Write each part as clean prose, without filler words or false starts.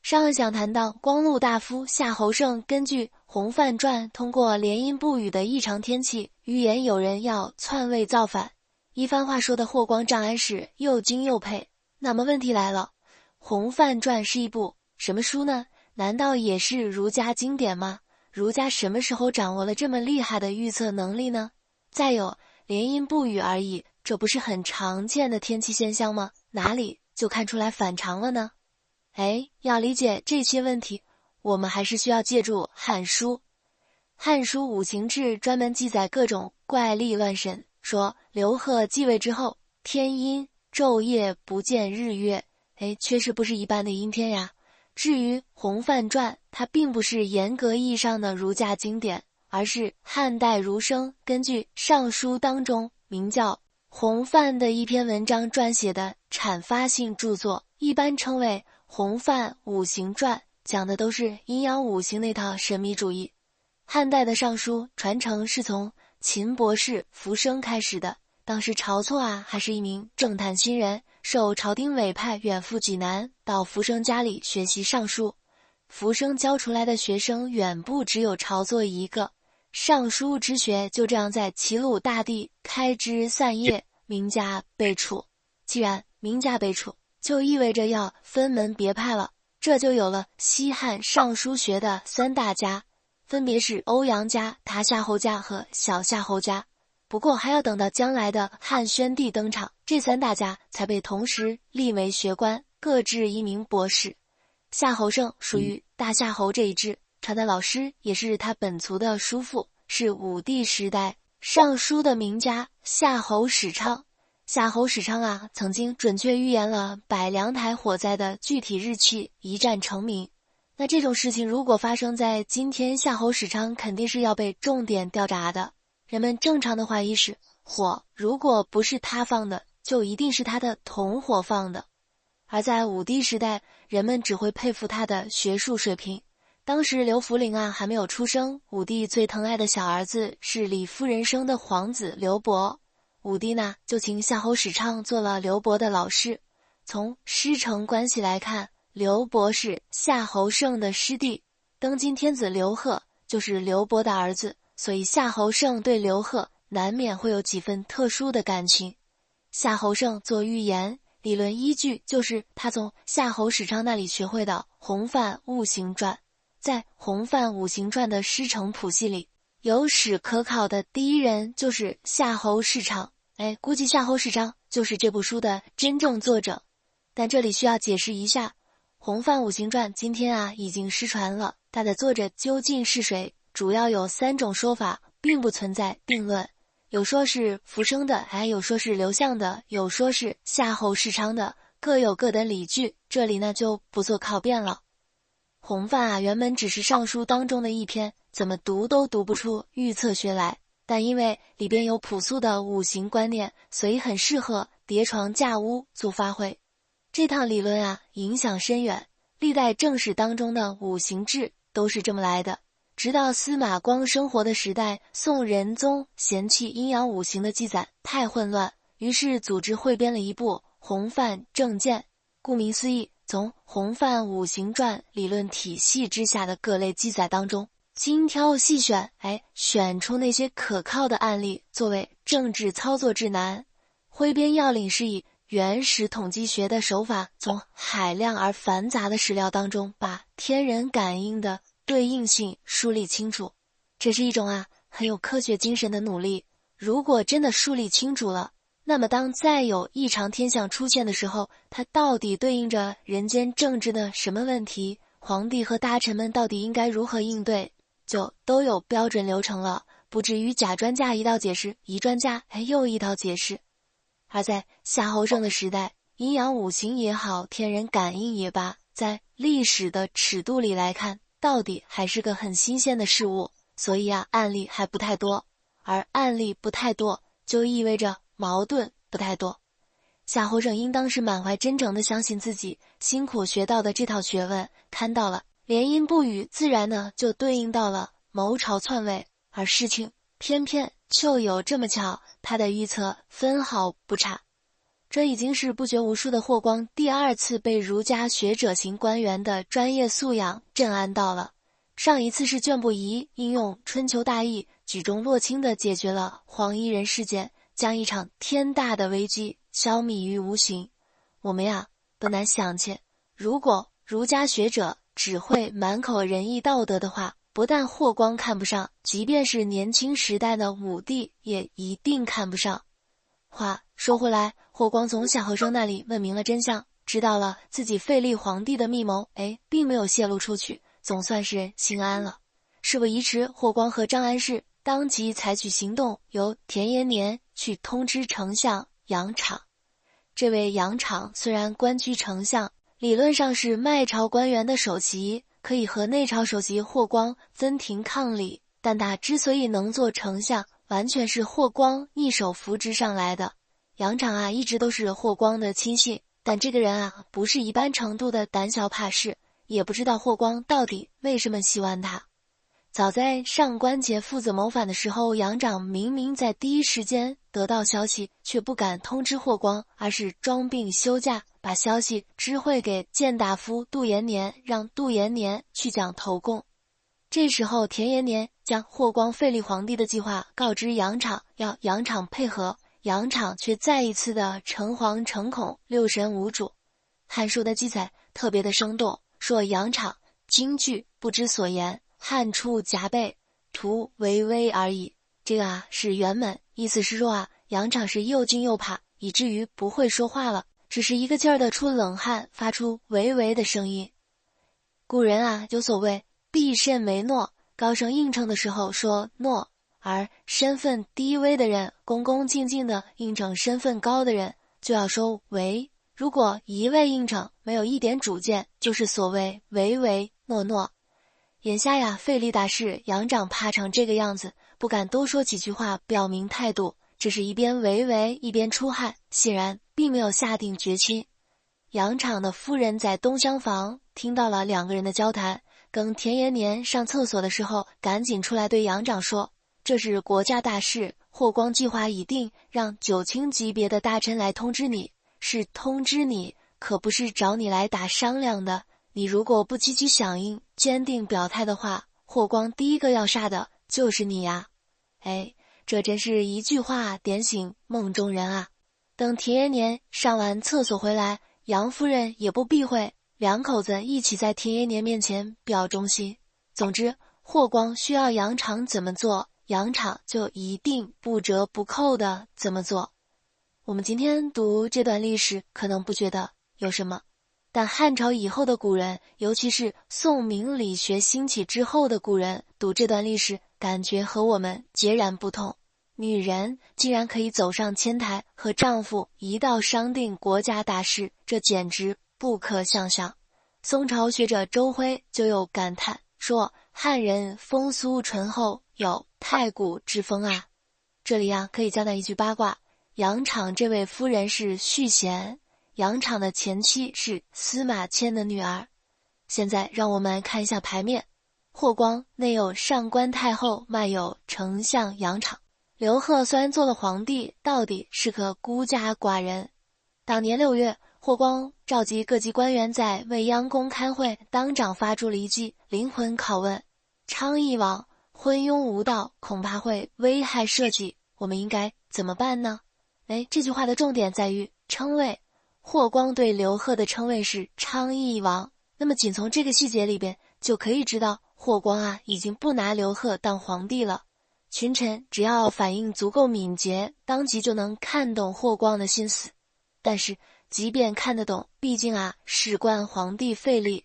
上回讲谈到，光禄大夫夏侯胜根据《洪范传》，通过连阴不雨的异常天气，预言有人要篡位造反。一番话说的霍光、张安史又惊又佩。那么问题来了，《洪范传》是一部什么书呢？难道也是儒家经典吗？儒家什么时候掌握了这么厉害的预测能力呢？再有，连阴不雨而已，这不是很常见的天气现象吗？哪里就看出来反常了呢？要理解这些问题，我们还是需要借助《汉书》。《汉书·五行志》专门记载各种怪力乱神，说刘贺继位之后，天阴，昼夜不见日月，确实不是一般的阴天呀。至于《洪范传》，它并不是严格意义上的儒家经典，而是汉代儒生根据《尚书》当中名叫洪范的一篇文章撰写的阐发性著作，一般称为洪范五行传，讲的都是阴阳五行那套神秘主义。汉代的尚书传承是从秦博士浮生开始的，当时晁错还是一名政坛新人，受朝廷委派远赴济南，到浮生家里学习尚书。浮生教出来的学生远不只有晁错一个，尚书之学就这样在齐鲁大地开枝散叶，名家辈出。既然名家辈出，就意味着要分门别派了，这就有了西汉尚书学的三大家，分别是欧阳家、大夏侯家和小夏侯家。不过还要等到将来的汉宣帝登场，这三大家才被同时立为学官，各置一名博士。夏侯胜属于大夏侯这一支，他的老师也是他本族的叔父，是武帝时代尚书的名家夏侯史昌。夏侯史昌曾经准确预言了百梁台火灾的具体日期，一战成名。那这种事情如果发生在今天，夏侯史昌肯定是要被重点调查的。人们正常的怀疑是，火如果不是他放的，就一定是他的同伙放的。而在武帝时代，人们只会佩服他的学术水平。当时刘弗陵还没有出生，武帝最疼爱的小儿子是李夫人生的皇子刘伯。武帝呢，就请夏侯史昌做了刘伯的老师。从师承关系来看，刘伯是夏侯胜的师弟，登基天子刘贺就是刘伯的儿子，所以夏侯胜对刘贺难免会有几分特殊的感情。夏侯胜做预言理论依据就是他从夏侯史昌那里学会的《洪范五行传》。在《洪范五行传》的师承谱系里，有史可考的第一人就是夏侯史昌。估计夏侯史昌就是这部书的真正作者。但这里需要解释一下，《洪范五行传》今天已经失传了，它的作者究竟是谁，主要有3种说法，并不存在定论。有说是浮生的，有说是刘向的，有说是夏侯史昌的，各有各的理据，这里呢就不做考辩了。洪范原本只是尚书当中的一篇，怎么读都读不出预测学来，但因为里边有朴素的五行观念，所以很适合叠床架屋做发挥。这套理论影响深远，历代正史当中的五行志都是这么来的。直到司马光生活的时代，宋仁宗嫌弃阴阳五行的记载太混乱，于是组织汇编了一部《洪范正鉴》。顾名思义，从《洪范五行传》理论体系之下的各类记载当中精挑细选，选出那些可靠的案例作为政治操作指南。汇编要领是以原始统计学的手法，从海量而繁杂的史料当中把天人感应的对应性梳理清楚。这是一种很有科学精神的努力。如果真的梳理清楚了，那么当再有异常天象出现的时候，它到底对应着人间政治的什么问题，皇帝和大臣们到底应该如何应对，就都有标准流程了，不至于假专家一道解释，一专家又一道解释。而在夏侯胜的时代，阴阳五行也好，天人感应也罢，在历史的尺度里来看，到底还是个很新鲜的事物，所以案例还不太多。而案例不太多，就意味着矛盾不太多。夏侯胜应当是满怀真诚地相信自己辛苦学到的这套学问，看到了连阴不雨，自然呢就对应到了谋朝篡位，而事情偏偏就有这么巧，他的预测分毫不差。这已经是不绝无数的霍光第2次被儒家学者型官员的专业素养震撼到了。上一次是卷部仪应用春秋大义，举重若轻地解决了黄衣人事件，将一场天大的危机消弭于无形。我们呀，不难想见，如果儒家学者只会满口仁义道德的话，不但霍光看不上，即便是年轻时代的武帝也一定看不上。话说回来，霍光从夏侯生那里问明了真相，知道了自己废立皇帝的密谋，并没有泄露出去，总算是心安了。事不宜迟，霍光和张安世当即采取行动，由田延年去通知丞相杨敞。这位杨敞虽然官居丞相，理论上是麦朝官员的首席，可以和内朝首席霍光分庭抗礼，但他之所以能做丞相，完全是霍光一手扶植上来的。杨敞啊，一直都是霍光的亲信，但这个人啊，不是一般程度的胆小怕事，也不知道霍光到底为什么喜欢他。早在上官桀父子谋反的时候，杨敞明明在第一时间得到消息，却不敢通知霍光，而是装病休假，把消息知会给谏大夫杜延年，让杜延年去讲投共。这时候田延年将霍光废立皇帝的计划告知杨敞，要杨敞配合，杨敞却再一次的诚惶诚恐，六神无主。《汉书》的记载特别的生动，说杨敞惊惧不知所言，汗出浃背，徒微微而已。这个是原文，意思是说杨敞是又惊又怕，以至于不会说话了，只是一个劲儿的出冷汗，发出微微的声音。古人有所谓必甚为诺，高声应承的时候说诺，而身份低微的人恭恭敬敬的应承身份高的人就要说唯。如果一味应承，没有一点主见，就是所谓唯唯诺诺。眼下废立大事，杨敞怕成这个样子，不敢多说几句话表明态度，只是一边唯唯一边出汗，显然并没有下定决心。杨敞的夫人在东厢房听到了两个人的交谈，跟田延年上厕所的时候，赶紧出来对杨敞说，这是国家大事，霍光计划已定，让九卿级别的大臣来通知你，是通知你，可不是找你来打商量的。你如果不积极响应，坚定表态的话，霍光第一个要杀的就是你呀。这真是一句话点醒梦中人啊。等田延年上完厕所回来，杨夫人也不避讳，两口子一起在田延年面前表忠心。总之，霍光需要杨敞怎么做，杨敞就一定不折不扣的怎么做。我们今天读这段历史可能不觉得有什么，但汉朝以后的古人，尤其是宋明理学兴起之后的古人，读这段历史感觉和我们截然不同。女人竟然可以走上前台和丈夫一道商定国家大事，这简直不可想象。宋朝学者周辉就有感叹说，汉人风俗淳厚，有太古之风啊。这里可以交代一句八卦，杨敞这位夫人是续弦，杨敞的前妻是司马迁的女儿。现在让我们看一下牌面，霍光内有上官太后，外有丞相杨敞。刘贺虽然做了皇帝，到底是个孤家寡人。当年6月，霍光召集各级官员在未央宫开会，当场发出了一记灵魂拷问：昌邑王昏庸无道，恐怕会危害社稷，我们应该怎么办呢？这句话的重点在于称谓。霍光对刘贺的称谓是昌邑王，那么仅从这个细节里边就可以知道，霍光已经不拿刘贺当皇帝了。群臣只要反应足够敏捷，当即就能看懂霍光的心思。但是即便看得懂，毕竟事关皇帝废立，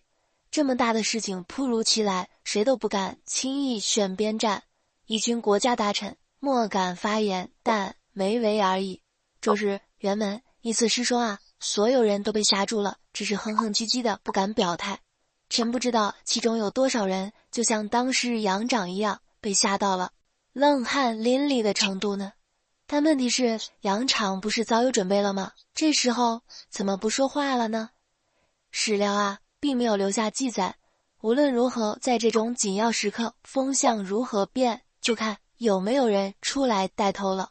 这么大的事情突如其来，谁都不敢轻易选边站。一群国家大臣莫敢发言，但唯唯而已。这是原文，意思是说所有人都被吓住了，只是哼哼唧唧的不敢表态。真不知道其中有多少人就像当时杨敞一样被吓到了，冷汗淋漓的程度呢？但问题是，杨敞不是早有准备了吗？这时候怎么不说话了呢？史料并没有留下记载。无论如何，在这种紧要时刻，风向如何变，就看有没有人出来带头了。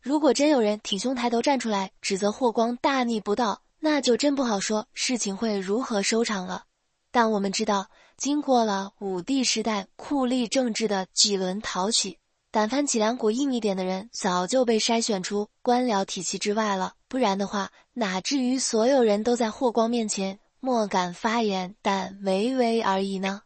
如果真有人挺胸抬头站出来指责霍光大逆不道，那就真不好说事情会如何收场了。但我们知道，经过了武帝时代酷吏政治的几轮讨取，但凡脊梁骨硬一点的人早就被筛选出官僚体系之外了，不然的话，哪至于所有人都在霍光面前莫敢发言，但唯唯而已呢？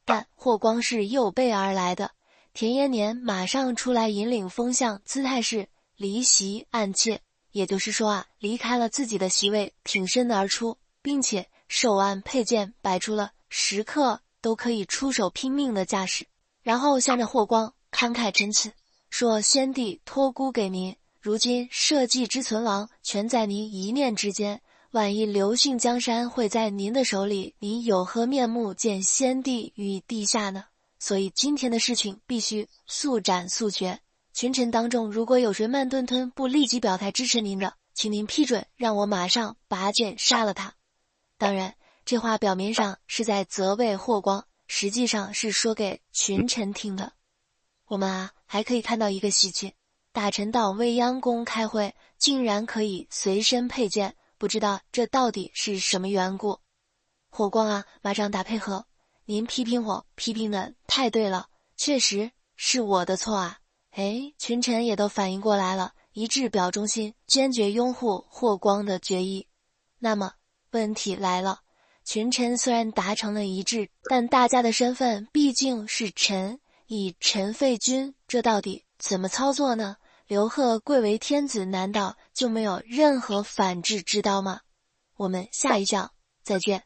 但霍光是有备而来的，田延年马上出来引领风向，姿态是离席按妾，也就是说离开了自己的席位，挺身而出，并且手按佩剑，摆出了时刻都可以出手拼命的架势，然后向着霍光慷慨陈词，说先帝托孤给您，如今社稷之存亡全在您一念之间，万一刘姓江山会在您的手里，您有何面目见先帝与地下呢？所以今天的事情必须速斩速决。群臣当中如果有谁慢吞吞不立即表态支持您的，请您批准让我马上拔剑杀了他。当然，这话表面上是在责备霍光，实际上是说给群臣听的。我们还可以看到一个细节，大臣到未央宫开会，竟然可以随身佩剑，不知道这到底是什么缘故。霍光马上打配合，您批评我，批评的太对了，确实是我的错群臣也都反应过来了，一致表忠心，坚决拥护霍光的决议。那么问题来了，群臣虽然达成了一致，但大家的身份毕竟是臣，以臣废君，这到底怎么操作呢？刘贺贵为天子，难道就没有任何反制之道吗？我们下一讲再见。